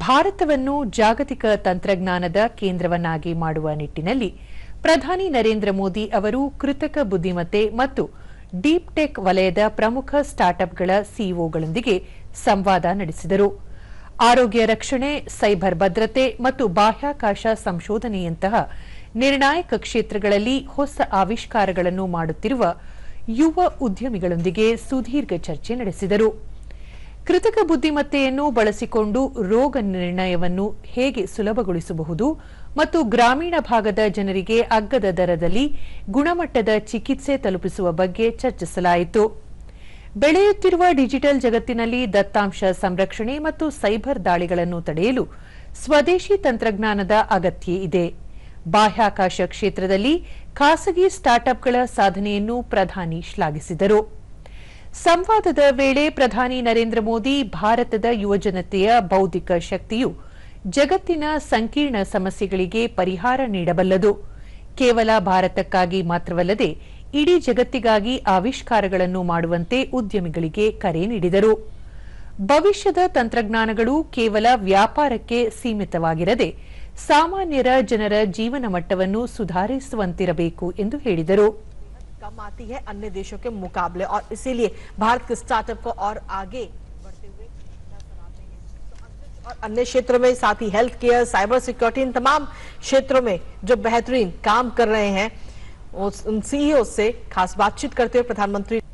ಭಾರತವನ್ನು ಜಾಗತಿಕ ತಂತ್ರಜ್ಞಾನದ ಕೇಂದ್ರವನ್ನಾಗಿ ಮಾಡುವ ನಿಟ್ಟಿನಲ್ಲಿ ಪ್ರಧಾನಿ ನರೇಂದ್ರ ಮೋದಿ ಅವರು ಕೃತಕ ಬುದ್ಧಿಮತ್ತೆ ಮತ್ತು ಡೀಪ್ ಟೆಕ್ ವಲಯದ ಪ್ರಮುಖ ಸ್ಟಾರ್ಟ್ಅಪ್ಗಳ ಸಿಇಒಗಳೊಂದಿಗೆ ಸಂವಾದ ನಡೆಸಿದರು. ಆರೋಗ್ಯ ರಕ್ಷಣೆ, ಸೈಬರ್ ಭದ್ರತೆ ಮತ್ತು ಬಾಹ್ಯಾಕಾಶ ಸಂಶೋಧನೆಯಂತಹ ನಿರ್ಣಾಯಕ ಕ್ಷೇತ್ರಗಳಲ್ಲಿ ಹೊಸ ಆವಿಷ್ಕಾರಗಳನ್ನು ಮಾಡುತ್ತಿರುವ ಯುವ ಉದ್ಯಮಿಗಳೊಂದಿಗೆ ಸುದೀರ್ಘ ಚರ್ಚೆ ನಡೆಸಿದರು. ಕೃತಕ ಬುದ್ಧಿಮತ್ತೆಯನ್ನು ಬಳಸಿಕೊಂಡು ರೋಗ ನಿರ್ಣಯವನ್ನು ಹೇಗೆ ಸುಲಭಗೊಳಿಸಬಹುದು ಮತ್ತು ಗ್ರಾಮೀಣ ಭಾಗದ ಜನರಿಗೆ ಅಗ್ಗದ ದರದಲ್ಲಿ ಗುಣಮಟ್ಟದ ಚಿಕಿತ್ಸೆ ತಲುಪಿಸುವ ಬಗ್ಗೆ ಚರ್ಚಿಸಲಾಯಿತು. ಬೆಳೆಯುತ್ತಿರುವ ಡಿಜಿಟಲ್ ಜಗತ್ತಿನಲ್ಲಿ ದತ್ತಾಂಶ ಸಂರಕ್ಷಣೆ ಮತ್ತು ಸೈಬರ್ ದಾಳಿಗಳನ್ನು ತಡೆಯಲು ಸ್ವದೇಶಿ ತಂತ್ರಜ್ಞಾನದ ಅಗತ್ಯ ಇದೆ. ಬಾಹ್ಯಾಕಾಶ ಕ್ಷೇತ್ರದಲ್ಲಿ ಖಾಸಗಿ ಸ್ಟಾರ್ಟ್ಅಪ್ಗಳ ಸಾಧನೆಯನ್ನು ಪ್ರಧಾನಿ ಶ್ಲಾಘಿಸಿದರು. ಸಂವಾದದ ವೇಳೆ ಪ್ರಧಾನಿ ನರೇಂದ್ರ ಮೋದಿ ಭಾರತದ ಯುವಜನತೆಯ ಬೌದ್ಧಿಕ ಶಕ್ತಿಯು ಜಗತ್ತಿನ ಸಂಕೀರ್ಣ ಸಮಸ್ಯೆಗಳಿಗೆ ಪರಿಹಾರ ನೀಡಬಲ್ಲದು. ಕೇವಲ ಭಾರತಕ್ಕಾಗಿ ಮಾತ್ರವಲ್ಲದೆ ಇಡೀ ಜಗತ್ತಿಗಾಗಿ ಆವಿಷ್ಕಾರಗಳನ್ನು ಮಾಡುವಂತೆ ಉದ್ಯಮಿಗಳಿಗೆ ಕರೆ ನೀಡಿದರು. ಭವಿಷ್ಯದ ತಂತ್ರಜ್ಞಾನಗಳು ಕೇವಲ ವ್ಯಾಪಾರಕ್ಕೆ ಸೀಮಿತವಾಗಿರದೆ ಸಾಮಾನ್ಯರ ಜನರ ಜೀವನ ಮಟ್ಟವನ್ನು ಸುಧಾರಿಸುವಂತಿರಬೇಕು ಎಂದು ಹೇಳಿದರು. कम आती है अन्य देशों के मुकाबले और इसीलिए भारत के स्टार्टअप को और आगे बढ़ते हुए नजर आते हैं। और अन्य क्षेत्रों में साथ ही हेल्थ केयर, साइबर सिक्योरिटी, इन तमाम क्षेत्रों में जो बेहतरीन काम कर रहे हैं उन सीईओ से खास बातचीत करते हुए प्रधानमंत्री